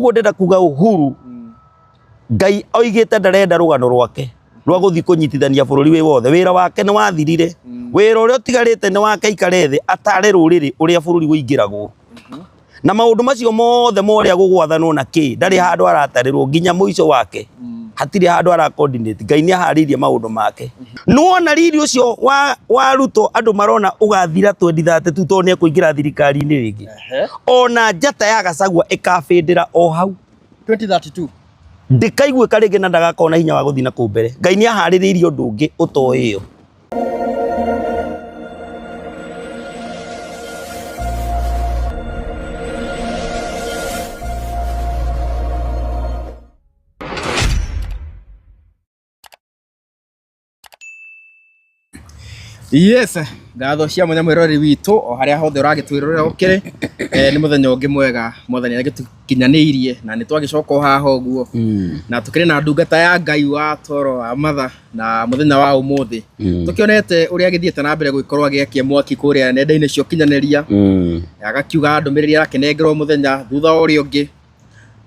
Koguo ndenda kuga Uhuru Ngai oigite ndarenda rugano rwake rwa guthi kunyitithania bururi wi wothe. Wira wake ni wathirire. Wira uria utigarite ni wake ikare thi atare ruriri uria bururi guingiragwo. Na maundu macio mothe moria gugwathanwo na ki ndari handu aratarirwo nginya muico wake. Hatiri handu ara coordinate. Ngai ni aharirie maundu make. Nuona riri ucio wa Ruto andu marona ugathira 2032 to ni kuingira thirikari-ini ringi. Ona njata ya Gachagua ikabindira o hau 2032 ndikaigue karingi na ndagakona hinya wa guthina ku mbere. Ngai ni ahariririe undu ungi utoiyo. Yes, ngatho cia munya mwirori witu o haria hothe uragitwirorera ukire ni muthenya ungi mwega muthenya agitukinyaniirie na ni twagicoka haha uguo na tukiri na ndungata ya Ngai wa toro wa matha na muthenya wa umuthi tukionete uria githiete na mbere guikorwa giakie mwaki kuria nenda-ini cio kinyaniria agakiuga ndumiriri arakenengerwo muthenya thutha uri ungi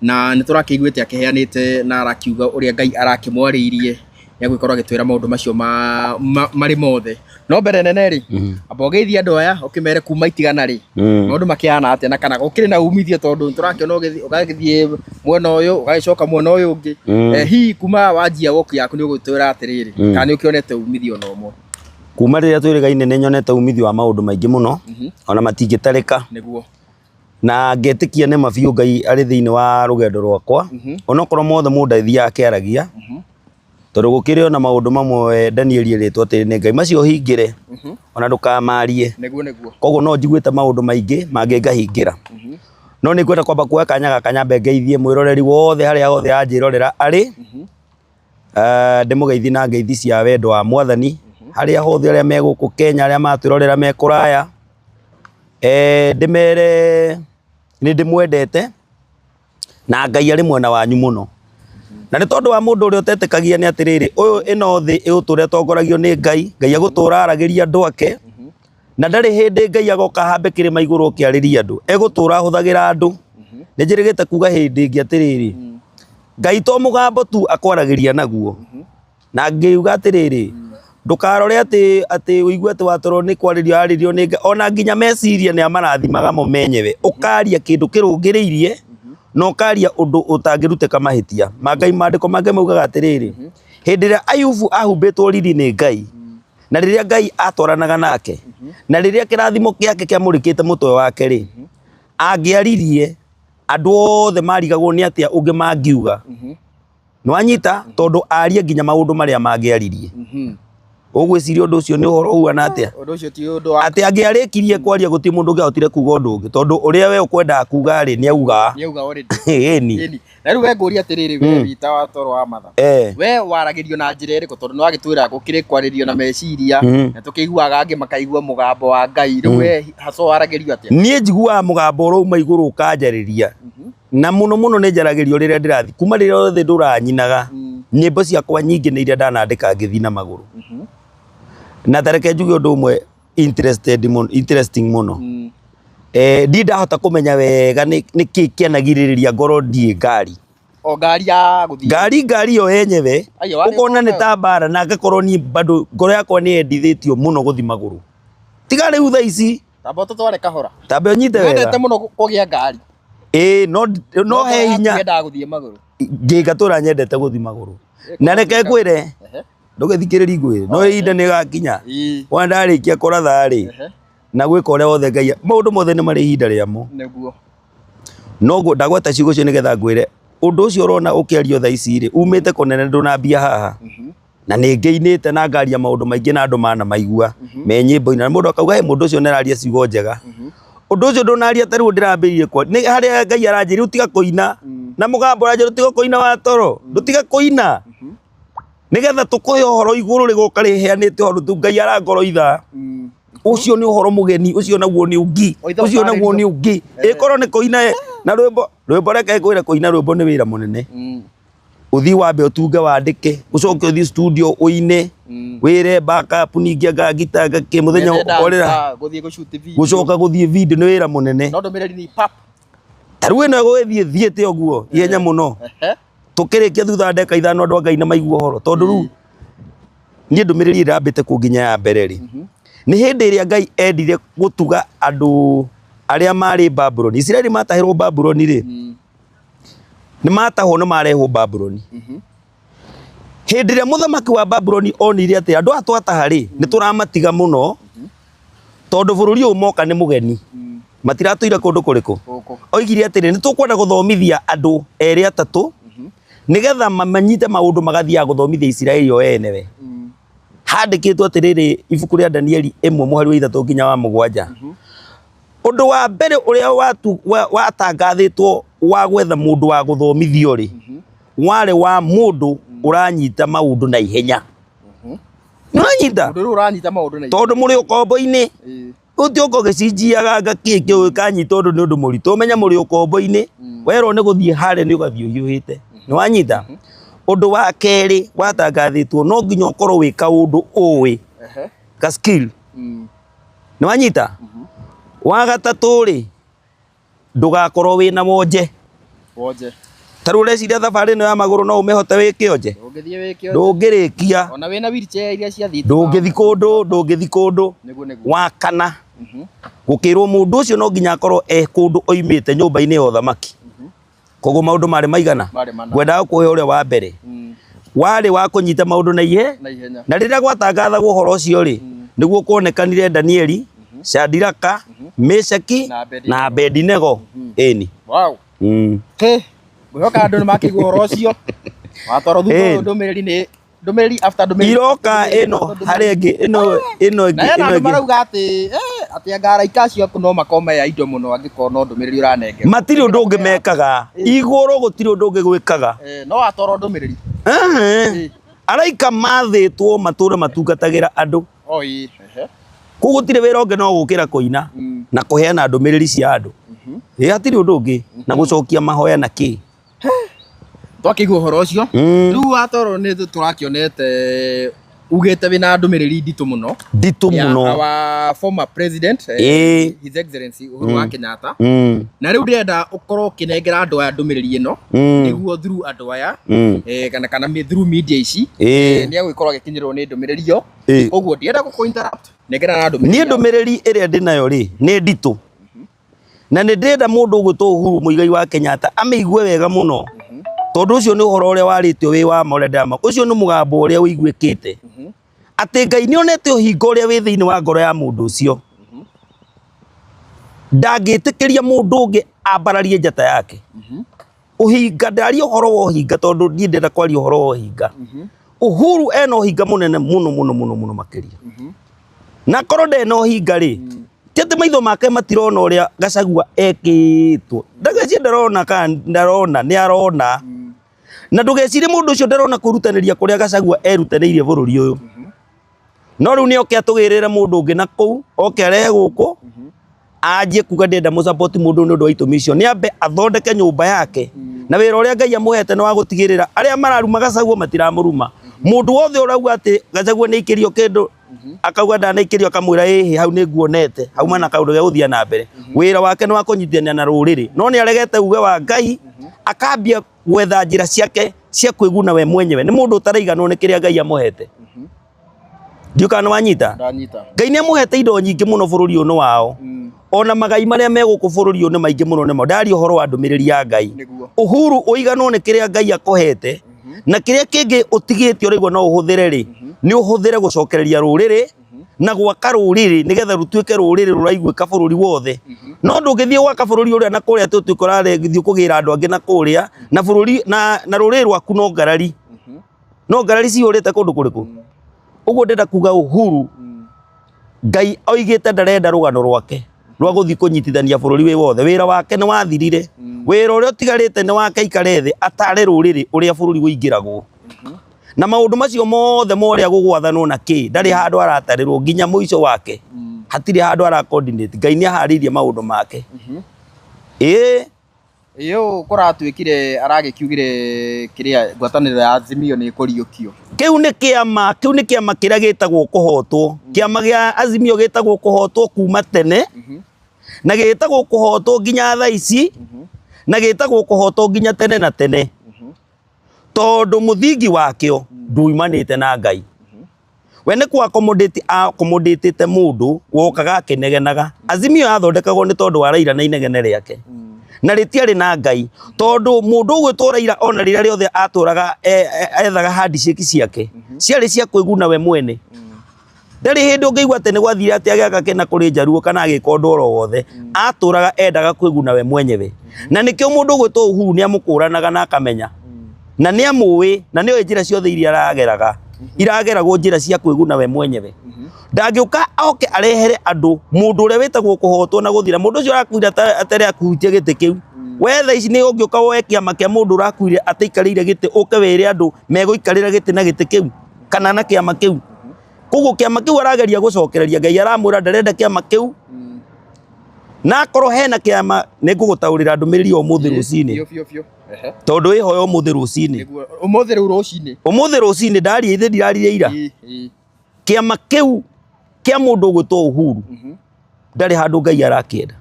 na ni turakiguite akiheanite na arakiuga uria Ngai arakimwariirie ya guikorwa gitwira maundu macio mari mothe no mbere neneri abogeithia andu aya ukimere kuma itigana ri maundu makiana atia na kana ukiri na umithio tondu turakiona ugagithie mwena uyu ugacoka mwena uyu ungi hi kuma wajia woku yaku ni ugutwira atiriri kana ni ukionete umithio no mo kuma riria twirigaine ni nyonete umithio wa maundu maingi muno ona matingitarika niguo na ngetikia ne mabiu Ngai ari thiini wa rugendo rwakwa onokorwo mothe mundu athia akiaragia tondu gukiri ona maundu mamwe Daniel eritwo ati ni Ngai macio hingire ona ndukamarie niguo koguo no njiguite maundu maingi mangi ngahingira no ni kwenda kwamba kuoya kanya gakanyambe ngeithie mwiroreri wothe haria hothe anjirorera ari ndimugeithie na ngeithi cia wendo wa Mwathani haria hothe aria me guku Kenya aria matwirorera me kuraya ndimere ni ndimwendete na Ngai ari mwena wanyu muno. Na ni tondu wa mundu uri utetekagia ni atiriri uyu ino thi iuture tongoragio ni Ngai agutura aragiria andu ake na ndari hindi Ngai agoka hambe kirima iguru kiariria andu egutura huthagira andu ni njirigite kuga hindi ngi atiriri Ngai to mugambo tu akwaragiria naguo na ngiuga atiriri ndukarore ati uigue ati watoro ni kwaririo aririo ni ona nginya meciria ni amarathimaga mo menyewe ukaria kindu kirungiriirie no karia undu utangiruteka mahitia Ngai mandiko mange maugaga atiriri hindi ria Ayubu ahumbitwo riri ni Ngai na riria Ngai atwaranaga nake na riria kirathimo kiake kiamurikite mutwe wake ri angiaririe andu othe marigagwo ni atia ungi mangiuga nwanyita tondu aria nginya maundu maria mangiaririe ugwiciria undu ucio ni uhoro uana atia undu ucio ti undu ati angiarikirie kwaria guti mundu ngahotire kuga undu ungi tondu uria we ukwenda kuga ri ni auga already ni na riu we nguria atiriri we wita wa toro wa matha we waragirio na njira iriku tondu no agitwira gukire kwaririo na meciria na tukiguaga angi makaigua mugambo wa Ngai riu we haco waragirio atia nie njiguaga mugambo ro uma iguru ukanjariria na muno ni njaragirio riria ndirathi kuma riria othe nduranyinaga nyimbo ciakwa nyingi ni iria ndanandika ngithi na maguru na tareke njuge undu umwe interesting muno ndindahota kumenya wega ni ki kianagiriria ngoro ndie ngari o ngari ya guthii ngari yo yenyewe ukona ni ta bara na ngakorwo ni bado ngoro yakwa ni endithitio muno guthi maguru tiga riu tha ici tambo tutware kahora tambe unyite wega ndete muno kugia ngari no he hinya ngenda guthii maguru ngingatura nyendete guthi maguru na reke kwire ndugithikiriri ngwire no ihinda ni gakinya wandarikia kuratha ri na gwika uria wothe Ngai maundu mothe ni mari ihinda riamo niguo no ndagweta ciugo cio nigetha ngwire undu ucio urona ukiario tha ici ri umite kunene ndunambia haha na ni ngeinite na ngaria maundu maingi na andu mana maigua me nyimbo ina mundu akauga he mundu ucio neraria ciugo njega undu ucio ndunaria tariu ndirambirie kwa ni haria Ngai aranjiri utiga kuina na mugambo aranjiri utiga kuina wa toro ndutiga kuina nigetha tukoe uhoro iguru riguka riheanite uhoro tu Ngai arangoro itha ucio ni uhoro mugeni ucio naguo ni ungi ucio naguo ni ungi ikoro ni kuina na rwimbo reke kwire kuina rwimbo ni wira munene uthi wambe utunge wandike ucoke uthi studio uine wire backup ningi ngagita ngake muthenya ukorera guthie go shoot video gucoka guthie video ni wira munene no ndomereri ni pap taru ino gwithie thiete oguo ihenya muno tukirikia thutha ndeka ithano andu Ngai na maigua horo tondu ru nie ndumiriri irambite ku nginya ya mbere ri ni hindi iria Ngai endire gutuga andu aria mari Babylon. Israeli matahirwo Babylon ri ni matahwo no marehwo Babylon. Hindi iria muthamaki wa Babylon onire ati andu atwataha ri ni turamatiga muno tondu bururi uyu moka ni mugeni matiratuira kundu kuriku oigire atiri ni tukwenda guthomithia andu eri atatu nigetha mamanyite maundu magathia guthomithia Israeli o enewe handikitwo atiriri ibuku ria Danieli 1:3 nginya wa 7 undu wa mbere uria watangathitwo wa gwetha mundu wa guthomithio ri wari wa mundu uranyita maundu na ihenya uranyita maundu na ihenya tondu muri ukombo-ini utioko gicinjiaga ngakiki kanyita undu ni undu muritu umenya muri ukombo-ini werwo ni guthie hare ni ugathie uyuhite ni wanyita undu wa keri watangathitwo no nginya ukorwo wika undu uwi ka skill ni wanyita wa gatatu ri ndugakorwo wina wonje taru ureciria thabari no ya maguru no umehote wike onje ndungirikia ona wina wheelchair iria cia thitima ndungithi kundu wa kana gukirwo mundu ucio no nginya akorwo kundu oimite nyumba-ini ya uthamaki koguo maundu mari maigana ngwenda kuhe uria wa mbere wari wa kunyita maundu na ihenya na riria gwatangathagwo uhoro ucio ri niguo kuonekanire Danieli, Shadiraka, Meshaki na Abednego eni wow mwihoka andu ni makigwo uhoro ucio watoro thutha ndumiriri ni ndumiriri after ndumiriri iroka ino hari ingi ino na marauga ati angara ikacio no makome ya indo muno angiko no ndumiriri uranenge matiri undu ungi mekaga iguru gutiri undu ungi gwikaga no watoro ndumiriri araika mathitwo mature matungatagira andu oi ku gutiri wira ungi no gukira kuina na kuheana ndumiriri cia andu hatiri undu ungi na gucokia mahoya na ki twakigwo horo ucio riu watoro ni turakionete ugite wina ndumiriri nditu muno our former president his excellency Uhuru wa Kenyatta na riu ndirenda ukorwo kinengera andu aya ndumiriri ino niguo through andu aya kana through media ici ni agwikorwo agikinyirwo ni ndumiriri yo koguo ndirenda guku interrupt nengera na ndumiriri ni ndumiriri iria ndinayo ri ni nditu na ni ndirenda mundu ugwitwo Uhuru Muigai wa Kenyatta ameigue wega muno tondu ucio ni uhoro uria waritio wi wa Moredama ucio ni mugambo uria uiguikite ati Ngai ni onete uhingo uria wi thiini wa ngoro ya mundu ucio ndangitikiria mundu ungi ambararie njata yake uhinga ndari uhoro wa uhinga tondu ni ndenda kwaria uhoro wa uhinga Uhuru ena uhinga munene muno makiria na korwo ndena uhinga ri tete maitho make matirona uria Gachagua ekitwo ndageci ndarona ni arona na ndugecire mundu ucio ndarona kurutaniria kuria Gachagua erutanirie bururi uyu no riu ni oke atugirire mundu ungi na kuu oke arehe guku anjie kuga ndenda mu support mundu ni undu wa itumi icio ni ambe athondeke nyumba yake na wira uria Ngai amuhete no wa gutigirira aria mararuma Gachagua matiramuruma mundu wothe urauga ati Gachagua ni ikirio kindu akauga ndanaikirio akamwira hau ni nguonete hauma na kaundu ga guthia na mbere wira wake ni wa kunyitithania na ruriri no ni aregete uge wa Ngai akambia gwetha njira ciake cia kwiguna we mwenyewe ni mundu utaraiganwo ni kiria Ngai amuhete ndiukana wanyita Ngai ni amuhete indo nyingi muno bururi uyu wao ona magai maria meguku bururi uyu ni maingi muno nimo ndari uhoro wa ndumiriri ya Ngai Uhuru uiganwo ni kiria Ngai akohete na kiria kingi utigite urigwo no uhuthire ri ni uhuthire gucokereria ruriri na gwaka ruriri nigetha rutuike ruriri ruraiguika bururi wothe no ndungithie gwaka bururi uria na kuria tutukorare githio kugira andu angi na kuria na bururi na ruriri rwaku no ngarari ciurite kundu kuriku uguo ndenda kuga Uhuru Ngai oigite ndarenda rugano rwake rwa guthii kunyitithania bururi wi wothe wira wake ni wathirire wira uria utigarite ni wake ikare thi atare ruriri uria bururi guingiragwo na maundu macio mothe moria gugwathanwo na ki ndari handu aratarirwo nginya muico wake hatiri handu ara coordinate Ngai ni aharirie maundu make iyo kuratuikire aragikiugire kiria ngwataniro ya Azimio ni kuriukio kiu ni kiama kiria gitagwo kuhotwo kiama gia Azimio gitagwo kuhotwo kuma tene na gitagwo kuhotwo nginya thaa ici na gĩtagwo kũhotwo nginya tene na tene tondũ mũthingi wakĩo nduimanĩte na Ngai. We nĩ accommodate mũndũ wokaga akĩnegenaga. Azimio yathondekagwo nĩ tondũ wa Raila na inegene rĩake na rĩtiarĩ na Ngai, tondũ mũndũ ũgwĩtwo Raila ona rĩrĩa rĩothe atũraga ethaga handshake ciake ciarĩ cia kwĩguna we mwene. Ndarĩ hĩndĩ ũngĩigua atĩ nĩ gwathire atĩ agĩaka kĩna kũrĩ Njaruo kana agĩka ũndũ oro wothe, atũraga endaga kwĩguna we mwenyewe. Na nĩkĩo mũndũ ũgwĩtwo Uhuru nĩ amũkũranaga na akamenya na nĩ amũĩ na nĩ njĩra ciothe iria arageraga irageragwo njĩra cia kwĩguna we mwenyewe. Ndangĩũka oke arehere andũ mũndũ ũrĩa wĩtagwo kũhotwo na gũthira, mũndũ ũcio arakuire atarĩ akuhutia gĩtĩ kĩu. We thaa ici nĩ ũngĩũka woe kĩama kĩa mũndũ ũrakuire ataikarĩire gĩtĩ ũke wĩre andũ megũikarĩra gĩtĩ na gĩtĩ kĩu kana na kĩama kĩu. Koguo kĩama kĩu arageria gũcokereria, Ngai aramwĩra ndarenda kĩama kĩu, na akorwo hena kĩama nĩ ngũgũtaũrĩra ndũmĩrĩri ũmũthĩ rũcinĩ tondũ wĩhoya ũmũthĩ rũcinĩ. Ũmũthĩ rũcinĩ ndaria ithe ndirarire ira. Kĩama kĩu kĩa mũndũ ũgwĩtwo Uhuru ndarĩ handũ Ngai arakĩenda.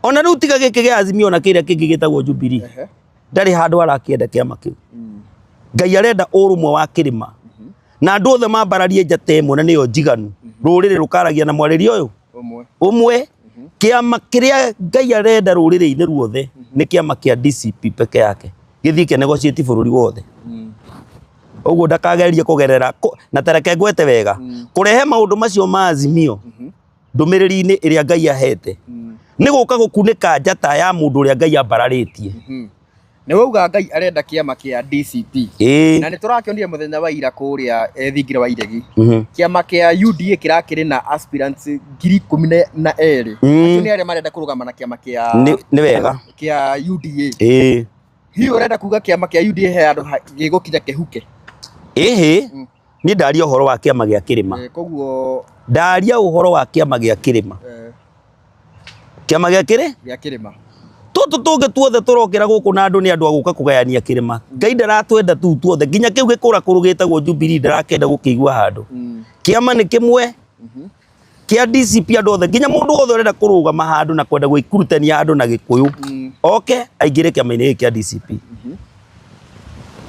Ona rĩu tiga gĩkĩ gĩa Azimio na kĩrĩa kĩngĩ gĩtagwo Jubilee, ndarĩ handũ arakĩenda kĩama kĩu. Ngai arenda ũrũmwe wa kĩrĩma na andũ othe mambararie njata ĩmwe na nĩyo njiganu, rũrĩrĩ rũkaragia na mwarĩrio ũyũ ũmwe. Kĩama kĩrĩa Ngai arenda rũrĩrĩ-inĩ ruothe nĩ kĩama kĩa DCP peke yake, gĩthiĩ kĩnegotiate bũrũri wothe. Ũguo ndakagerie kũgerera na tareke ngwete wega kũrehe maũndũ macio ma Azimio ndũmĩrĩri-inĩ ĩrĩa Ngai ahete nĩ gũka gũkunĩka njata ya mũndũ ũrĩa Ngai ambararĩtie. Nĩ wauga Ngai arenda kĩama kĩa DCP na nĩ tũrakĩonire mũthenya wa ira kũrĩa thingira wa iregi kĩama kĩa UDA kĩrakĩrĩ na aspirants 12,000 acio nĩ arĩa marenda kũrũgama na kĩama kĩa nĩ wega kĩa UDA. Hihi ũrenda kuga kĩama kĩa UDA he andũ gĩgũkinya kĩhuke? Niĩ ndaria ũhoro wa kĩama gĩa kĩrĩma. Koguo ndaria ũhoro wa kĩama gĩa kĩrĩma. Kĩama gĩa kĩrĩma tũtũ tũngĩ tuothe tũrokĩra gũkũ na andũ nĩ andũ a gũka kũgayania kĩrĩma. Ngai ndaratwenda tu tuothe, nginya kĩu gĩkũra kũrũ gĩtagwo Jubilee ndarakenda gũkĩigua handũ. Kĩama nĩ kĩmwe kĩa DCP andũ othe, nginya mũndũ wothe ũrenda kũrũgama handũ na kwenda gwĩkurutania handũ na Gĩkũyũ oke aingĩre kĩama-inĩ gĩkĩ kĩa DCP.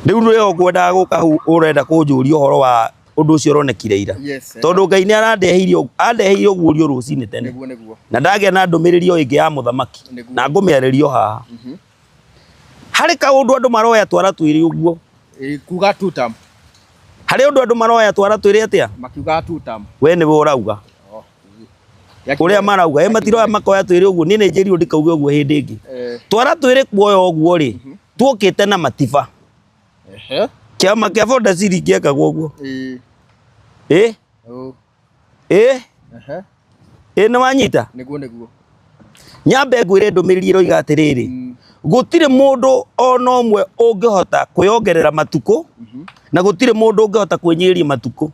Rĩu nĩwe ũkwendaga gũka hau ũrenda kũnjũria ũhoro wa ũndũ ũcio ũronekire ira, tondũ Ngai nĩ andeheire ũguũrio rũcinĩ tene na ndagĩa na ndũmĩrĩri o ĩngĩ ya mũthamaki na ngũmĩarĩrio haha. Harĩ kaũndũ andũ maroya twara twĩrĩ ũguo kuga two term, harĩ ũndũ andũ maroya twara twĩrĩ atĩa makiuga two term, we nĩwe ũrauga ũrĩa marauga matiroya makoya twĩrĩ ũguo. Niĩ nĩ njĩrirwo ndikauge ũguo hĩndĩ ĩngĩ. Twara twĩrĩ kuoya ũguo rĩ tuokĩte na matiba. Kĩama kĩa Ford City kĩekagwo ũguo. Nĩ wanyita? Nĩguo. Nyambe ngwĩre ndũmĩrĩri ĩroiga atĩrĩrĩ, gũtirĩ mũndũ ona ũmwe ũngĩhota kwĩongerera matukũ na gũtirĩ mũndũ ũngĩhota kwĩnyĩria matukũ.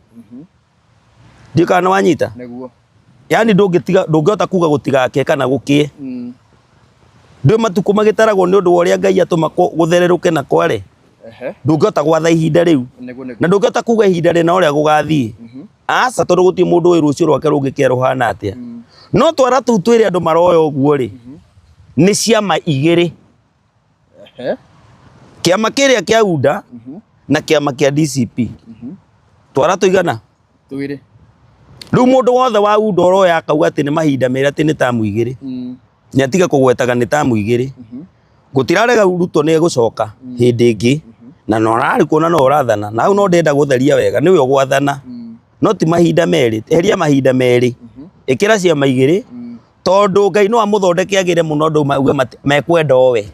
Ndiũ kana nĩ wanyita? Yani ndũngĩhota kuga gũtigake kana gũkĩe. Ndĩ matukũ magĩtaragwo nĩ ũndũ wa ũrĩa Ngai atũma gũthererũke na kware. Ndũngĩhota gwatha ihinda rĩu na ndũngĩhota kuga ihinda rĩna ũrĩa gũgathiĩ. Aca tondũ gũtirĩ mũndũ ũĩ rũciũ rwake rũngĩkerũhana atĩa. No twara tũu twĩrĩ andũ maroya ũguo rĩ nĩ ciama igĩrĩ, kĩama kĩrĩa kĩa UDA na kĩama kĩa DCP. Twara tũigana twĩrĩ. Rĩu mũndũ wothe wa UDA ũroya akauga atĩ nĩ mahinda merĩ atĩ nĩ tamu igĩrĩ, nĩ atiga kũgwetaga nĩ tamu igĩrĩ. Gũtirarega Ruto nĩ egũcoka hĩndĩ ĩngĩ na no ararĩ kuona no ũrathana na hau no ndenda gũtheria wega nĩwe ũgwathana no ti mahinda merĩ. Eheria mahinda merĩ ĩkĩra ciama igĩrĩ tondũ Ngai no amũthondeke agĩre mũno andũ mauga mekwenda owe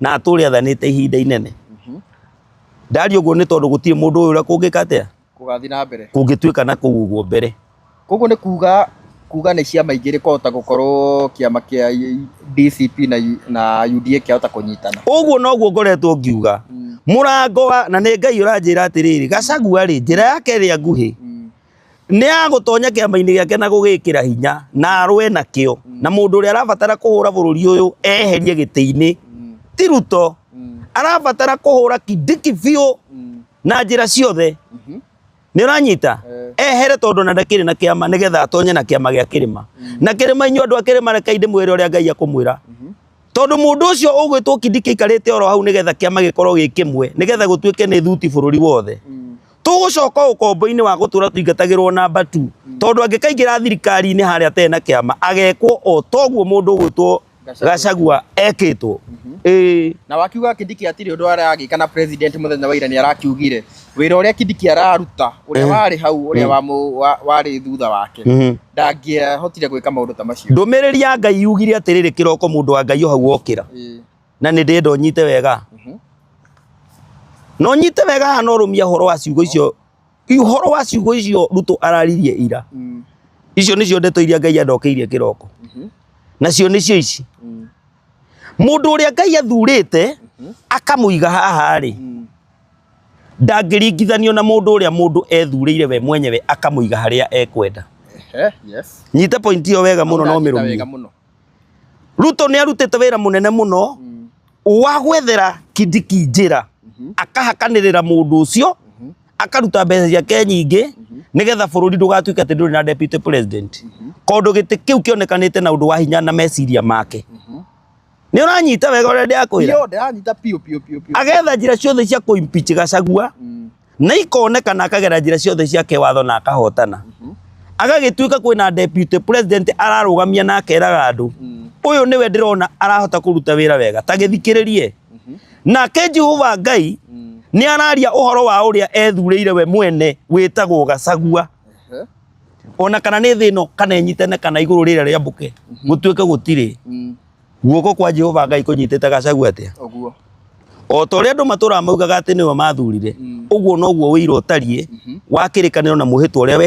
na atũre athanĩte ihinda inene. Ndaria ũguo nĩ tondũ gũtirĩ mũndũ ũyũ ũrĩa kũngĩka atĩa kũgathiĩ na mbere kũngĩtuĩka na kũu ũguo mbere. Koguo nĩ kuga nĩ ciama igĩrĩ kũhota gũkorwo kĩama kĩa DCP na UDA kĩahota kũnyitana. Ũguo noguo ngoretwo ngiuga mũrango na nĩ Ngai ũranjĩra atĩrĩrĩ Gachagua rĩ njĩra yake ĩrĩa nguhĩ nĩ ya gũtonya kĩama-inĩ gĩake na gũgĩkĩra hinya na arũe nakĩo na mũndũ ũrĩa arabatara kũhũra bũrũri ũyũ eherie gĩtĩ-inĩ ti Ruto. Arabatara kũhũra Kindiki biũ na njĩra ciothe. Nĩ ũranyita? Ehere tondũ na ndakĩrĩ na kĩama nĩgetha atonye na kĩama gĩa kĩrĩma. Na kĩrĩma inyuĩ andũ a kĩrĩma reke ndĩmwĩre ũrĩa Ngai akũmwĩra. tondu mundu ucio ugwitwo Kindiki ikarite oro hau nigetha kiama gikorwo gikimwe nigetha gutuike ni thuti bururi wothe tugucoka ukombo-ini wa gutura tuingatagirwo namba 2 tondu angikaingira thirikari-ini haria tena kiama agekwo o toguo mundu ugwitwo Gachagua ekitwo na wakiuga Kindiki atiri undu aragi kana president muthenya wa ira ni arakiugire wira uria Kindiki araruta uria wari hau uria wari thutha wake ndangihotire gwika maundu ta macio ndumiriri ya Ngai yugire atiriri kiroko mundu wa Ngai hau okira na ni ndindo nyite wega no nyite wega no rumia horo wa ciugo icio ihoro wa ciugo icio Ruto araririe ira icio nicio ndeto iria Ngai andokeirie kiroko nacio nicio ici mundu uria Ngai athurite akamuiga haha ri ndangĩringithanio na mundu uria mundu ethurĩire we mwenyewe akamuiga haria ekwenda yes nyite point iyo wega muno no mirumie Ruto ni arutite wira munene muno wa gwethera Kindiki njira akahakanirira mundu ucio akaruta mbeca ciake nyingi nigetha bururi ndugatuike ati nduri na deputy president kondu giti kiu kionekanite na undu wa hinya na meciria make ni uranyita wega uria ndiakwira yo ndanyita pio agetha njira ciothe cia kuimpeach Gachagua na ikonekana akagera njira ciothe ciake watho na akahotana agagituika kwina deputy president ararugamia na akeraga andu uyu niwe ndirona arahota kuruta wira wega ta githikiririe na Jehova Ngai ni araria uhoro wa uria ethurĩire we mwene witagwo Gachagua ona kana ni thino kana nyitene kana iguru rira ria mbuke gutuike gutiri guoko kwa Jehova Ngai kunyitete Gachagua atia oguo o to ria andu matura maugaga ati niwe mathurire uguo noguo wira utarie wakirikaniro na muhitwa uria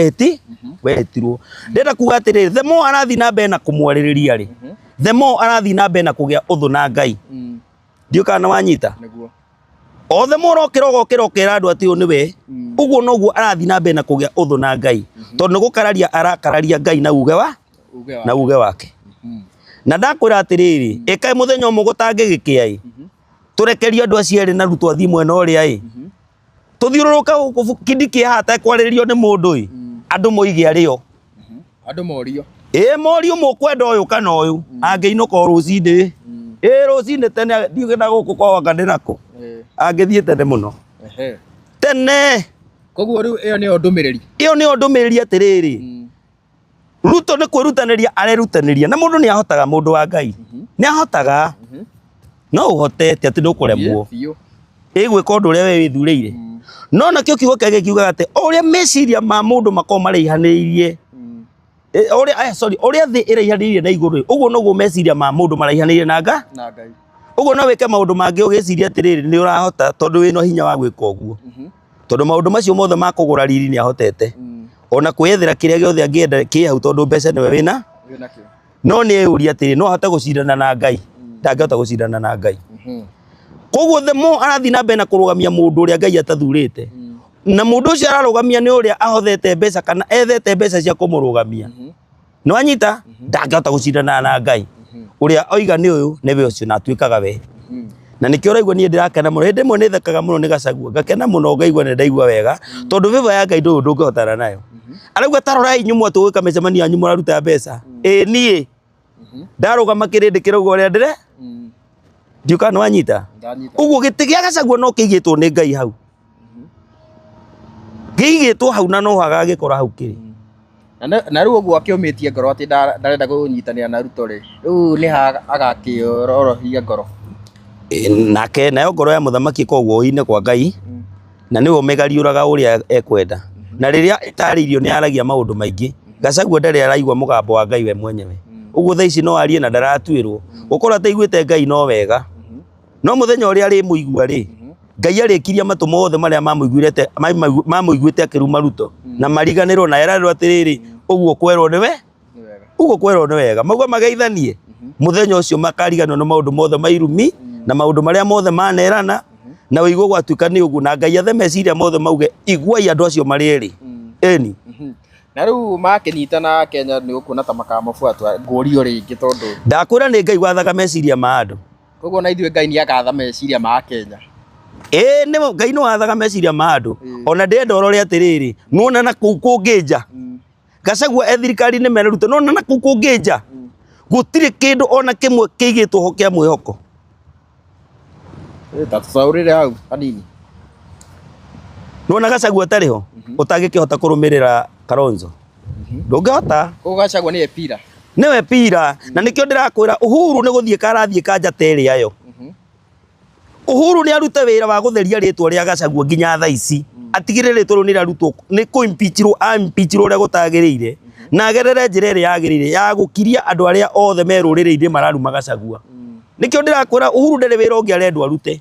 wehitirwo ndenda kuga atiriri the more arathi na mbere na kumwaririria ri the more arathi na mbere na kugia uthu na Ngai ndiuka na wanyita niguo o the more okira andu ati niwe uguo noguo arathi na mbere na kugia uthu na Ngai tondu gukararia arakararia Ngai na uge wake na ndakwira atiriri ikae muthenya umwe gutange gikiai turekeria andu acieri na Ruto athi mwena uria tuthiururuka Kindiki hata kwaririo ni mundu andu moige ario andu morio morio mukwenda uyu kana uyu angeinuka rucinde rucinde tene ndiugenda guku kwa ngandirako angithie tene muno tene koguo riu iyo ni ndumiriri atiriri Ruto ni kwirutaniria arerutaniria na mundu ni ahotaga mundu wa Ngai ni ahotaga no uhotete ati ndukuremwo igwika undu uria we withurĩire no nakio kiugo kage kiugaga ati uria meciria ma mundu mako maraihanĩirie uria thi iraihanĩirie na iguru uguo noguo meciria ma mundu maraihanĩirie na Ngai uguo no wike maundu mangi ugiciria atiriri ni urahota tondu wina hinya wa gwika uguo tondu maundu macio mothe ma kugura riri ni ahotete ona kwethera kiria giothe angienda ki hau tondu mbeca niwe wina no ni euria atiri no ahote gucindana na Ngai ndangihota gucindana na Ngai koguo the more arathi na mbere na kurugamia mundu uria Ngai atathurite na mundu ucio ararugamia ni uria ahothete mbeca kana ethete mbeca cia kumurugamia no anyita ndangihota gucindana na Ngai uria oiga ni uyu niwe ucio na atuikaga we na nikio raigua nie ndirakena muno hindi mwe nithekaga muno ni Gachagua ngakena muno ngaigua ni ndaigua wega tondu viva ya Ngai ndu ndungihotana nayo arauga tarora inyumwa tuwika mecemania yanyu muraruta mbeca nie ndarugama kirindi kirauga uria ndire ndiuka no anyita uguo giti gia Gachagua no kiigitwo ni Ngai hau kiigitwo hau na no haga gikora hau kiri na riu uguo akiumitie ngoro ati ndarenda kunyitanira na Ruto ri riu ni ha agakiorohia ngoro nake nayo ngoro ya muthamaki koguo ine kwa Ngai na niwe megariuraga uria ekwenda na riria itaririo ni aragia maundu maingi Gachagua ndari araigwa mugambo wa Ngai we mwenyewe uguo tha ici no arie na ndaratuirwo ukora taiguite Ngai no wega no muthenya uria ari muigua ri Ngai arikiria matu mothe maria mamuiguite akiruma Ruto na mariganirwo na erarwo atiriri uguo kwerwo ni wega mauga mageithanie muthenya ucio makariganwo na maundu mothe mairumi na maundu maria mothe manerana na wigwo gwatuika ni uguo na Ngai athe meciria mothe mauge iguai andu acio mariri eni na riu makinyitana Kenya ni ukuona ta makamabuatwa ngurio ringi tondu ndakwira ni Ngai wathaga meciria ma andu koguo na ithuĩ Ngai ni agatha meciria ma Kenya ni Ngai no wathaga meciria ma andu ona ndenda urore atiriri nuona na kuu kungija Gachagua thirikari ni mereruta nuona na kuu kungija gutire kindu ona kimwe kiigitwo ho kia mwihoko tatusaurire hau hanini nona Gachagua atariho utangikihota kurumirira Kalonzo ndungihota Gachagua ni epira niwe pira na nikio ndirakwira Uhuru ni guthie karathie kanja teri ayo Uhuru ni arute wira wa gutheria ritwa ria Gachagua nginya thaa ici atigire ritwa ni rarutwo ni ku impeachirwo uria gutagirire na agerere njira iri yagirire ya gukiria andu aria othe merurire-ine mararuma Gachagua nikio ndirakwira Uhuru ndere wira ungi arendwo arute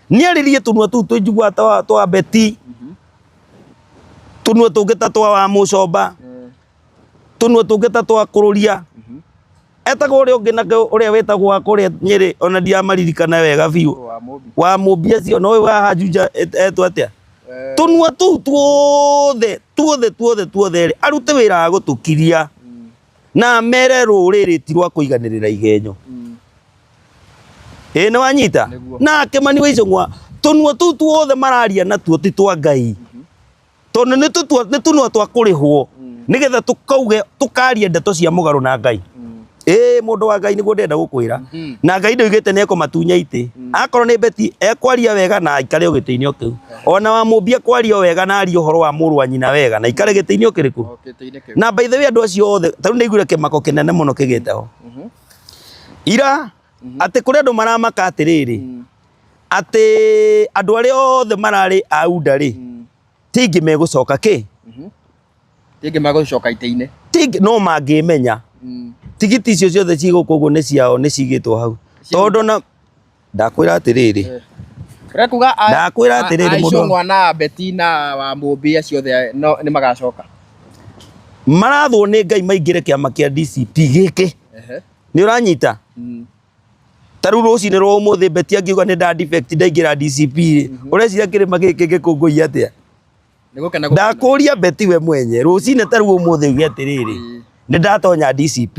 ni aririe tunwa tu twinjigua twa Beti tunwa tungita twa wa Mucomba tunwa tungita twa Kururia etagwo uria ungi nake uria wetagwo kuria Nyeri ona ndiamaririkana wega biu wa Mubia cio no wa Hajuja etwa atia tunwa tu tuothe arute wira wa gutukiria na mere ruriri ti rwa kuiganirira igenyo ni wanyita na Kimani wa Icũng'wa tunwa tu tuothe mararia natuo ti twa Ngai tondu ni tunwa twa kurihwo nigetha tukauge tukaria ndeto cia mugaru na Ngai mundu wa Ngai niguo ndenda gukwira na Ngai ndoigite ni ekumatunya ite akorwo ni Beti ekwaria wega na ikare giti-ini kiu ona wa Mubia kwaria wega na ari uhoro wa muru wa nyina wega na ikare giti-ini kiriku na by the way andu acio othe taru ni igure kimako kinene muno kigiteho ira ati kuri andu maramaka atiriri ati andu aria othe marari aunda ri tingi megucoka ki tingi megucoka ite-ini tingi no mangimenya tigiti icio ciothe cigukuguo ni ciao ni cigitwo hau tondu na ndakwira atiriri ndakwira atiriri Icũng'wa na Beti na wa Mubia ciothe ni magacoka marathwo ni Ngai maingire kiama kia DCP giki ni uranyita taru rucini rwa umuthi Beti angiuga ni defect ndaingira DCP ureciria kirima giki gikungui atia ndakuria Beti we mwenye rucini taru umuthi ugi atiriri ni ndatonya DCP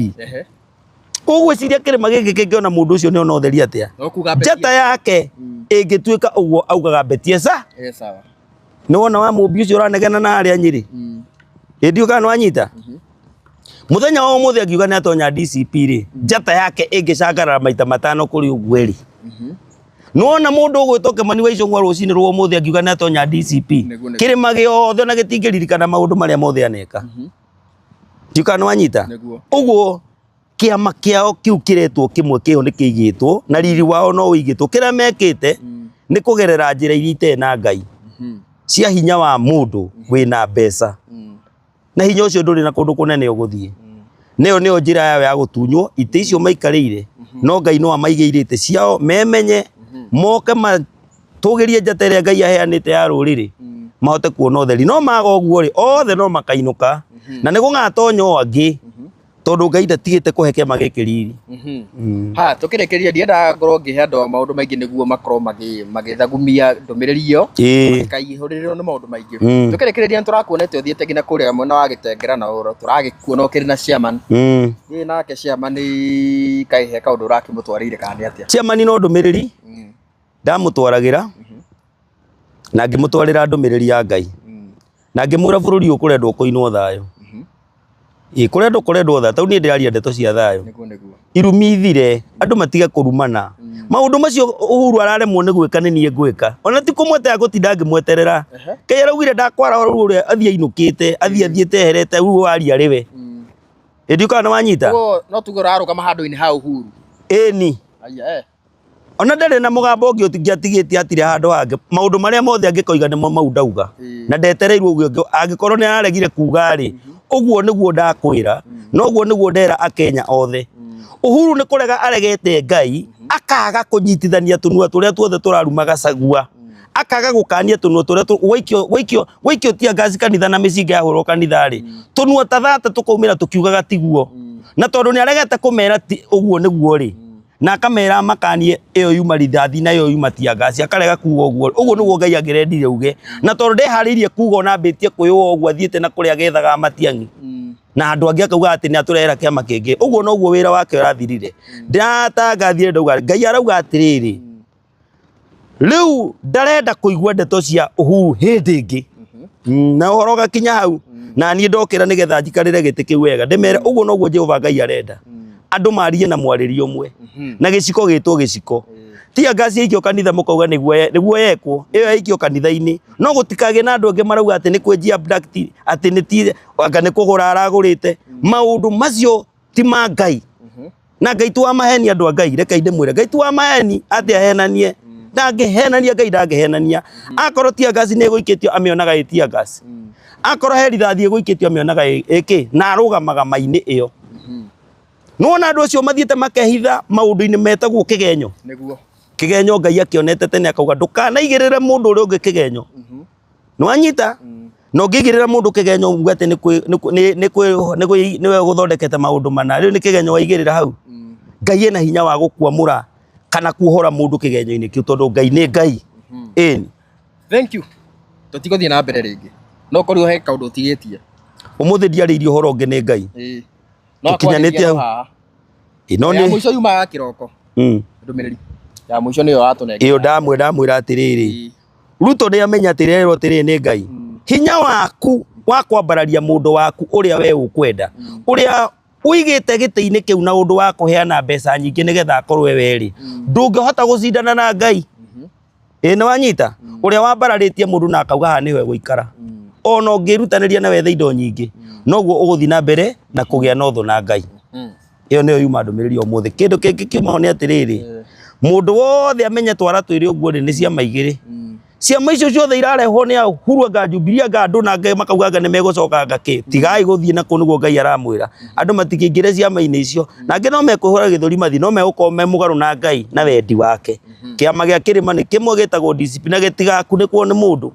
ugwiciria kirima giki kingiona mundu ucio ni ona utheri atia njata yake ingituika uguo augaga Beti esa sawa ni wona wa Mubia ucio uranegena na aria Nyeri ndiuga no anyita muthenya wa umuthi angiuga ni atonya DCP ri njata yake ingicangarara maita matano kuri ugweri nona mundu ugwitwo Kimani wa Icũng'wa rucini rwa umuthi angiuga ni atonya DCP kirima giothe na gitingiririkana maundu maria mothe aneka ndiuga no anyita uguo kiama kiao kiu kiretwo kimwe kio ni kiigitwo na riri wao no uigitwo kira mekite ni kugerera njira iria itena Ngai cia hinya wa mundu wina mbeca na hinya ucio nduri na kundu kunene uguthie neo njira yao ya gutunywo ite icio maikarire no Ngai no amaigirite ciao memenye moke matugirie njata iria Ngai aheanite ya ruriri mahote kuona utheri no maga uguo ri othe no makainuka na ni gungatonya angi tondu Ngai ndatigite kuhe kiama giki riri tukirekeria ndienda ngorwo ngihe andu maundu maingi niguo makorwo magithagumia ndumiriri iyo kaihuriririo ni maundu maingi tukirekereria turakuonete uthiete nginya kuria mwena wa Gitengera na uro turagikuona ukiri na chairman ni nake chairman kaihe kaundu urakimutwarire kana ni atia chairman no ndumiriri ndamutwaragira na ngimutwarira ndumiriri ya Ngai na ngimura bururi ukurendwo kuinwo thayo kurendwo thayo tau ni ndiraria ndeto cia thayo irumi ithire andu matiga kurumana maundu macio Uhuru araremwo ni gwika ni nie gwika ona ti kumwete gutinda ngimweterera kai araugire ndakwara uria athia inukite athiete herete u waria riwe ndiuka na wanyita no tugo raruga mahandu-ini ha Uhuru ni ona ndere na mugambo ungi utingiatigite atire handu hange maundu maria mothe angikoiga nimo maundauga na ndetereirwo uguo angikorwo ni araregire kuga ri uguo niguo ndakwira no uguo niguo ndera akenya othe Uhuru ni kurega aregete Ngai akaga kunyitithania tunua turia tuothe turaruma Gachagua akaga gukania tunua turia waikio tia ngazi kanitha na micinga ya hurwo kanitha ri tunua ta thate tukaumira tukiugaga tiguo na tondu ni aregete kumera uguo niguo ri na akamera makanie iyo yuma rithathi na iyo yuma tia ngaci akarega kuga uguo niguo Ngai angirendire uge na tondu ndeharirie kuga ona mbitie kuyuwa uguo athiete na kuria gethaga Matiang'i na andu angi akauga ati ni aturehera kiama kingi uguo noguo wira wake urathirire ndatangathire ndauga Ngai arauga atiriri riu ndarenda kuigua ndeto cia Uhuru hindi ingi na uhoro gakinya hau na nie ndokira nigetha njikarire giti kiu wega ndimere uguo noguo Jehova Ngai arenda andu marie na mwarĩrio ũmwe na gĩciko gĩtwo gĩciko tia gas yaikio kanitha mũkauga nĩguo yekwo ĩyo yaikio kanitha-inĩ no gũtikagĩe na andũ angĩ marauga atĩ nĩ kwenjia abduct atĩ nĩ kũgũra aragũrĩte maũndũ macio ti ma Ngai na Ngai tu amaheni andũ a Ngai reke ndĩmwĩre Ngai tu amaheni atĩ ahenanie ndangĩhenania Ngai ndangĩhenania akorwo tia gas nĩ gũikĩtio amĩonaga ĩ tia gas akorwo he rithathi gũikĩtio amĩonaga ĩkĩ na arũgamaga mainĩ ĩyo nona andũ acio mathiĩte makehitha maũndũ-inĩ metagwo kĩgenyo nĩguo kĩgenyo Ngai akĩonete tene akauga ndũkanaigĩrĩre mũndũ ũrĩa ũngĩ kĩgenyo nĩwanyita no ngĩigĩrĩra mũndũ kĩgenyo uga atĩ nĩwe gũthondekete maũndũ mana rĩu nĩ kĩgenyo waigĩrĩra hau Ngai ena hinya wa gũkwamũra kana kuohora mũndũ kĩgenyo-inĩ kĩu tondũ Ngai nĩ Ngai ĩni thank you tũtigũthiĩ na mbere rĩngĩ no korwo he kaũndũ ũtigĩtie ũmũthĩ ndiarĩirie ũhoro ũngĩ nĩ Ngai no tũkinyanĩte hau no nĩ mũico yumaga kĩroko ndũmĩrĩri ya mũico nĩyo watũnengera ĩyo ndamwĩra atĩrĩrĩ Ruto nĩ amenya atĩrĩrĩ nĩ Ngai hinya waku wa kwambararia mũndũ waku ũrĩa we ũkwenda ũrĩa uigĩte gĩtĩ-inĩ kĩu na ũndũ wa kũheana mbeca nyingĩ nĩgetha akorwo we ndũngĩhota gũcindana na Ngai nĩ wanyita ũrĩa wambararĩtie mũndũ na akauga haha nĩwe gũikara ona ũngĩrutanĩria na wethe indo nyingĩ noguo ũgũthiĩ na mbere na kũgĩa na ũthũ na Ngai ĩyo nĩyo yuma ndũmĩrĩri ũmũthĩ kĩndũ kĩngĩ kiumaho nĩ atĩrĩrĩ mũndũ wothe amenye twara twĩrĩ ũguo nĩ ciama igĩrĩ ciama icio ciothe irarehwo nĩ Ahuru anga Jubilee anga andũ na Ngai makauga nĩ megũcoka ngakĩ tigai gũthiĩ na kũ nĩguo Ngai aramwĩra andũ matikĩingĩre ciama-inĩ icio nangĩ no mekwĩhũra gĩthũri mathi no megũkorwo me mũgarũ na Ngai na wendi wake kĩama gĩa kĩrĩma nĩ kĩmwe gĩtagwo discipline gĩtigakunĩkwo nĩ mũndũ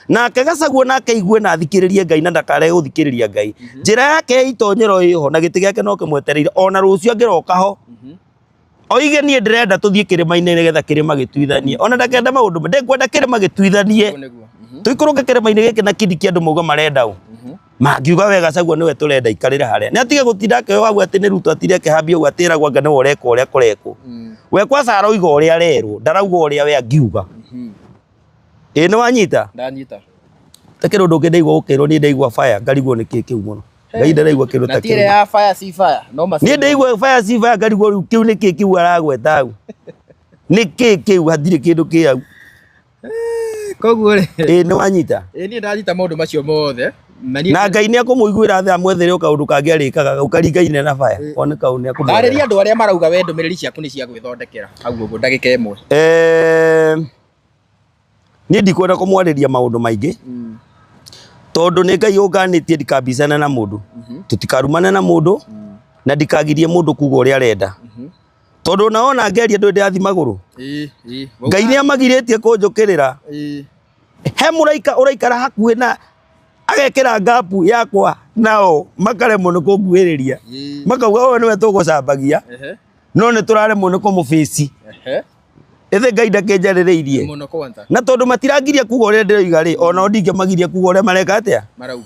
nake Gachagua nake igue na thikĩrĩrie Ngai na ndakarege gũthikĩrĩria Ngai njĩra yake itonyero ĩho na gĩtĩ gĩake no kĩmwetereire ona rũciũ angĩroka ho oige niĩ ndĩrenda tũthiĩ kĩrĩma-inĩ nĩgetha kĩrĩma gĩtuithanie ona ndakenda maũndũ ndekwenda kĩrĩma gĩtuithanie tũikũrũke kĩrĩma-inĩ gĩkĩ na kindi kĩa andũ mauga marenda ũ mangiuga we Gachagua nĩwe tũrenda ikarĩre harĩa nĩ atige gũtinda akĩoya hau atĩ nĩ Ruto atire akĩhambia ũguo atĩragwo anga nĩwe ũreka ũrĩa kũrekwo we kwanza aroiga ũrĩa arerwo ndarauga ũrĩa we angiuga nĩ wanyita ndanyita takĩrwo ũndũ ũngĩ ndaigua gũkĩrwo niĩ ndaigua fire ngarigwo nĩ kĩĩ kĩu mũno Ngai ndaigua kĩndũ ta kĩu ya fire si fire no niĩ ndaigua fire si fire ngarigwo rĩu kĩu nĩ kĩĩ kĩu aragweta hau nĩ kĩĩ kĩu hatirĩ kĩndũ kĩ hau koguo rĩ nĩ wanyita niĩ ndanyita maũndũ macio mothe na Ngai nĩ akũmũiguĩra tha mwethere kaũndũ kangĩ arĩkaga ũkaringaine na fire one kau nĩ akũmũiguĩra ndarĩria andũ arĩa marauga we ndũmĩrĩri ciaku nĩ cia gwĩthondekera hau ũguo ndagĩka ĩmwe niĩ ndikwenda kũmwarĩria maũndũ maingĩ tondũ nĩ Ngai ũnganĩtie ndikambicana na mũndũ tũtikarumane na mũndũ na ndikagirie mũndũ kuga ũrĩa arenda tondũ naona ngeria ndũ ndĩrathi magũrũ Ngai nĩ amagirĩtie kũnjũkĩrĩra he mũraika ũraikara hakuhĩ na agekĩra ngapu yakwa nao makaremwo nĩ kũnguhĩrĩria makauga ũyũ nĩwe tũgũcambagia no nĩ tũraremwo nĩ kũmũbĩci ethe Ngai ndakĩnjarĩrĩirie na tondũ matirangiria kuga ũrĩa ndĩroiga rĩ ona ndingĩmagiria kuga ũrĩa mareka atĩa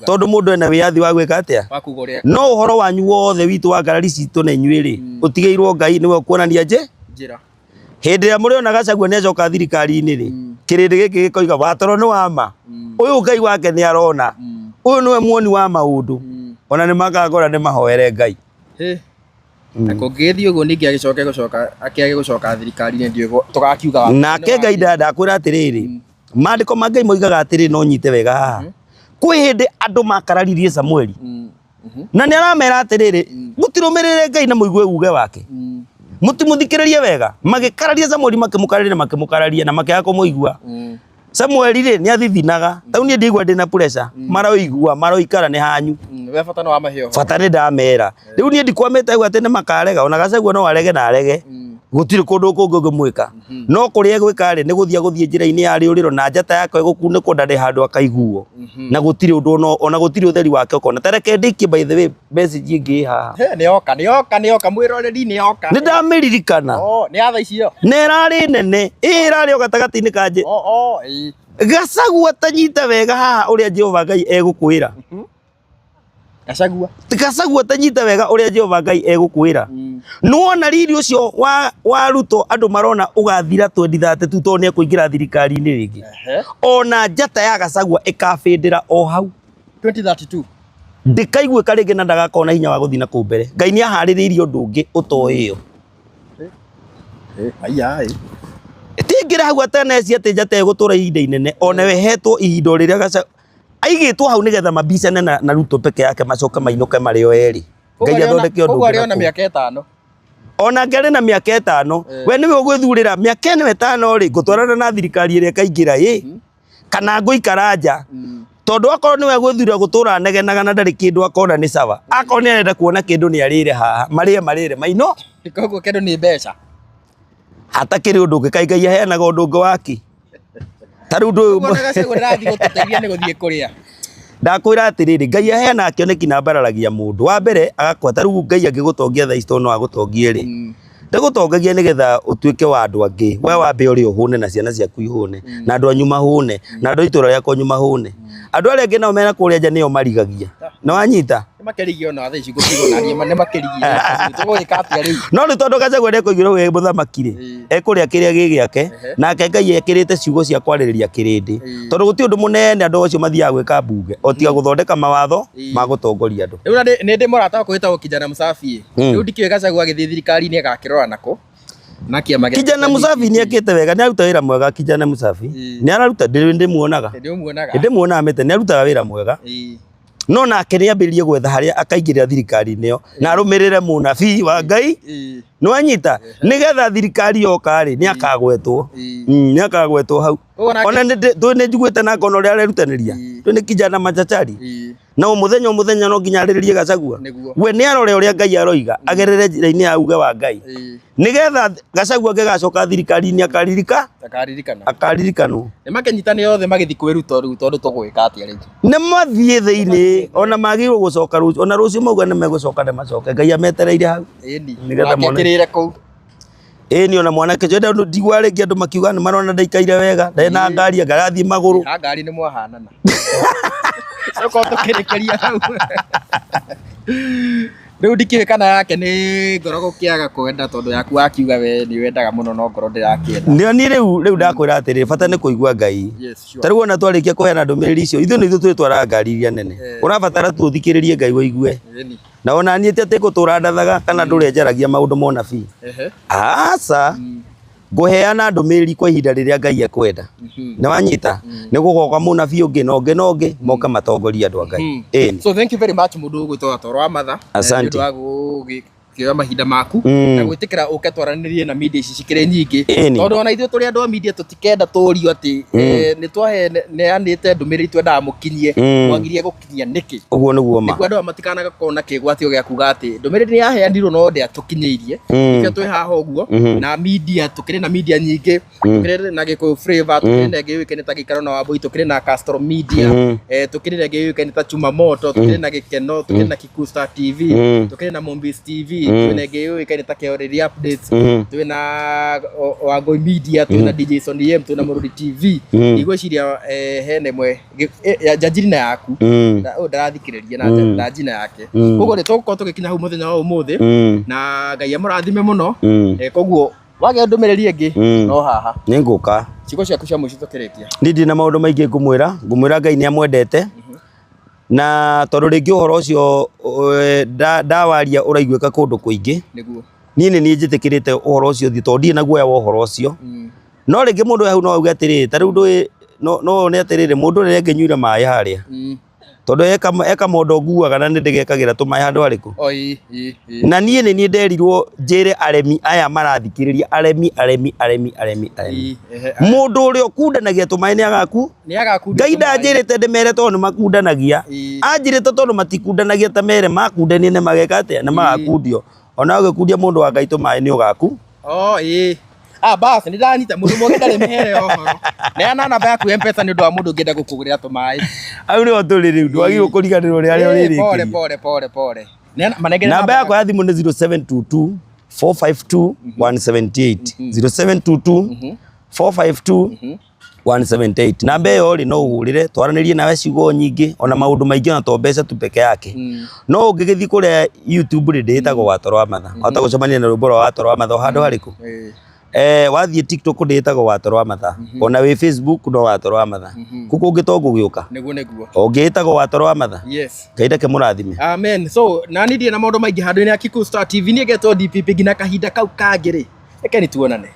tondũ mũndũ ena wĩyathi wa gwĩka atĩa no ũhoro wanyu wothe witũ wa ngarari citũ na inyuĩ rĩ ũtigĩirwo Ngai nĩwe ũkuonania njĩra hĩndĩ ĩrĩa mũrĩona Gachagua nĩ acoka thirikari-inĩ rĩ kĩrĩndĩ gĩkĩ gĩkoiga watoro nĩ wama ũyũ Ngai wake nĩ arona ũyũ nĩwe muoni wa maũndũ ona nĩ makagora nĩ mahoere Ngai akũngĩthiĩ ũguo ningĩ akĩage gũcoka thirikari-inĩ ndiũguo tũgakiuga nake Ngai ndakwĩra atĩrĩrĩ maandĩko ma Ngai moigaga atĩrĩ no nyite wega haha kwĩ hĩndĩ andũ makararirie Samueli na nĩ aramera atĩrĩrĩ mũtirũmĩrĩre Ngai na mũigue uge wake mũtimũthikĩrĩrie wega magĩkararia Samueli makĩmũkararia na makĩaga kũmũigua Samueli rĩ nĩ athithinaga tau niĩ ndigua ndĩna pressure maroigua maroikara nĩ hanyu we bata no amaheo bata nĩ ndamera rĩu niĩ ndikwamĩte hau atĩ nĩ makarega ona Gachagua no arege na arege gũtirĩ kũndũ kũngĩ ũngĩmwĩka no kũrĩa egwĩka rĩ nĩ gũthiĩ njĩra-inĩ ya rĩũrĩro na njata yake gũkunĩkwo ndarĩ handũ akaiguo na gũtirĩ ũndũ ona gũtirĩ ũtheri wake ũkona tareke ndĩkie by the way message ĩngĩ haha nĩoka mwĩroreri nĩoka nĩ ndamĩririkana nĩ ya thaa icio nĩ ĩrarĩ nene ĩrarĩ o gatagatĩ-inĩ kanje Gachagua tanyita wega haha ũrĩa Jehova Ngai egũkwĩra Gachagua tanyita wega ũrĩa Jehova Ngai egũkwĩra nuona riri ũcio wa Ruto andũ marona ũgathira 2032 tondũ nĩ ekũingĩra thirikari-inĩ rĩngĩ ona njata ya Gachagua ĩkabĩndĩra o hau 2032 ndikaigue karingi na ndagakona hinya wa guthina ku mbere Ngai ni ahaririirie undu ungi utoio tingira hau ateneci ati njate gutura ihinda inene onawe hetwo ihinda riria Gachagua aigitwo hau nigetha mabicane na Ruto peke yake macoke mainuke mario eri Ngai athondeke undu ungi ona miaka 5 ona ngere na miaka 5 we niwe ugwithurira miaka 5 ri ngutwarana na thirikari iria kaingira kana nguikara nja tondu akorwo niwe gwithurira gutura negenaga na ndari kindu akona ni sawa akorwo ni arenda kuona kindu ni arire haha marire maino koguo kindu ni mbeca hatakiri undu ungi kai Ngai aheanaga undu ungi waki taru ndu Gachagua rathi gututeithia ni guthie kuria ndakwira atiriri Ngai aheana kioneki na mbararagia mundu wa mbere agakwata riu Ngai angigutongia thaa isto no agutongie ri ndagutongagia nigetha utuike wa andu angi we wambe uri uhune na ciana ciaku ihune na andu anyuma hune na andu itura riako nyuma hune andu aria angi nao mena kuria nja nio marigagia na wanyita makerigia ona thaa ici gutigona ni makerigia tugwika riu no ni tondu Gachagua ndekuigire we muthamaki ri ekuria kiria gigiake nake Ngai ekirite ciugo cia kwaririria kirindi tondu guti undu munene andu acio mathiaga gwika mbunge otiga guthondeka mawatho ma gutongoria andu riu ni ndi murata wakwa witagwo Kijana Musafi riu ndikiwe Gachagua agithii thirikari ni agakirora nako na kiama Kijana Musafi ni akite wega ni aruta wira mwega Kijana Musafi ni araruta ndi muonaga amete ni arutaga wira mwega no nake ni ambiririe gwetha haria akaingirira thirikari neo na arumirire munabii wa Ngai no anyita nigetha thirikari yoka ri ni akagwetwo hau ona ni njiguite na ngono ria arerutaniria ni Kijana machachari na muthenya no nginya ariririe Gachagua we ni arore uria Ngai aroiga agerere njira-ini ya uge wa Ngai nigetha Gachagua ngegacoka thirikari ni akaririkano ni makenyitane yothe magithi kwiruta riu tondu tugwika atia riu ni mathie thiini ona magirwo gucoka rucio ona rucio mauga ni megucoka ni macoke Ngai ametereire hau nigetha mone kuu ni ona mwanake jenda ndigwa ringi andu makiuga ni marona ndaikaire wega ndena ngari ngarathie maguru ngari ni mwahanana soko tukirekeria hau riu ndikiwe kana yake ni ngoro gukiaga kwenda tondu yaku akiuga we ni wendaga muno no ngoro ndirakienda ni riu ndakwira atiri bata ni kuigua Ngai tariu ona twarikia kuheana ndumiriri icio ithu ni ithu twitwara ngari iria nene urabatara tuthikiririe Ngai waigue na ona ni ati gutura ndathaga kana ndure njaragia maundu mona bi asa nguheana ndumiriri kwa ihinda riria Ngai ekwenda na wanyita ni gugoka munabii ungi no ungi moka matongoria andu a Ngai so thank you very much mundu ugwitwa Toro wa Matha asante kioya mahinda maku na gwitikira uke twaranirie na media ici cikire nyingi tondu ona ithuĩ tũrĩ andũ a media tũtikenda tũrio atĩ nĩ twahe neanĩte ndũmĩrĩri twendaga mũkinyie mwagirie gũkinyia nĩkĩ ũguo nĩguo ma nĩguo andũ matikanaga kona kĩgwatio gĩa kuga atĩ ndũmĩrĩri nĩ yaheanirwo no ndĩatũkinyĩirie nĩkĩo twĩ haha ũguo na media tũkĩrĩ na media nyingĩ tũkĩrĩ na Gĩkũyũ Flavour tũkĩrĩ na ĩngĩ yũĩkaine ta Gĩikaro na Wambũi tũkĩrĩ na Castro Media tũkĩrĩ na ĩngĩ yũĩkaine ta Chuma Moto tũkĩrĩ na Gĩkeno tũkĩrĩ na Kikuyu Star TV tũkĩrĩ na Mombis TV twĩna ĩngĩ yũĩkaine ta Kĩorĩria Updates twĩna Wangũi Media twĩna DJ Sonny M twĩna Mũrũri TV igwĩciria hena ĩmwe Janjirina yaku ndarathikĩrĩria na Janjirina yake koguo nĩ tũgũkorwo tũgĩkinya hau mũthenya wa ũmũthĩ na Ngai amũrathime mũno koguo wage ndũmĩrĩri ĩngĩ no haha nĩ ngũka ciugo ciaku cia mũico tũkĩrĩkia niĩ ndĩ na maũndũ maingĩ ngũmwĩra Ngai nĩ amwendete na tondu ringi uhoro ucio ndawaria uraiguika kundu kuingi niguo niĩ nĩ niĩ njitikirite uhoro ucio thi tondu na guoya wa uhoro ucio no ringi mundu hau no auge atiri ta riu ndui no ne atiri mundu rĩrĩa angĩnyuire maĩ haria tondu eka mondo nguaga na nĩ ndĩgekagira tũmaĩ handũ hariku na niĩ nĩ niĩ nderirwo njĩre aremi aya marathikĩrĩria aremi mundu ũrĩa ũkundanagia tũmaĩ nĩ agaku Ngai ndanjĩrĩte ndĩmere tondu makundanagia anjĩrĩte tondu matikundanagia ta mere makundania nĩ mageka atĩa nĩ magakundio ona ũgĩkundia mũndũ wa Ngai tũmaĩ nĩ ũgaku basi nĩ ndanyita mũndũ mũngĩ ndarĩ mĩhere ohoro neana namba yaku M-Pesa nĩ ũndũ wa mũndũ ũngĩenda gũkũgũrĩra tũmaĩ hau nĩho tũrĩ rĩu ndwagĩrĩirwo kũriganĩrwo rĩrĩa ũrĩrĩkĩrie namba yakwa ya thimũ nĩ 0722 452 178 0722 452 178 namba ĩyo rĩ no ũhũrĩre twaranĩrie nawe ciugo nyingĩ ona maũndũ maingĩ ona to mbeca tu peke yake no ũngĩgĩthiĩ kũrĩa YouTube rĩ ndĩtagwo wa Toro wa Matha hota gũcemania na rwĩmbo rwa Toro wa Matha handũ harĩkũ Wathiĩ TikTok ndĩtagwo Watoro wa Mathaa. Ona wĩ Facebook no Watoro wa Mathaa. Kuko ũngĩtonga ũgĩũka. Nĩguo. Ũngĩtagwo Watoro wa Mathaa. Yes. Ngai ndeke mũrathime. Amen. So na nindie na maũndũ maingĩ handũ-inĩ ya Kikuyu Star TV nĩgetwo DPP ngina kahinda kau kangĩ rĩ. Reke nĩ tuonane.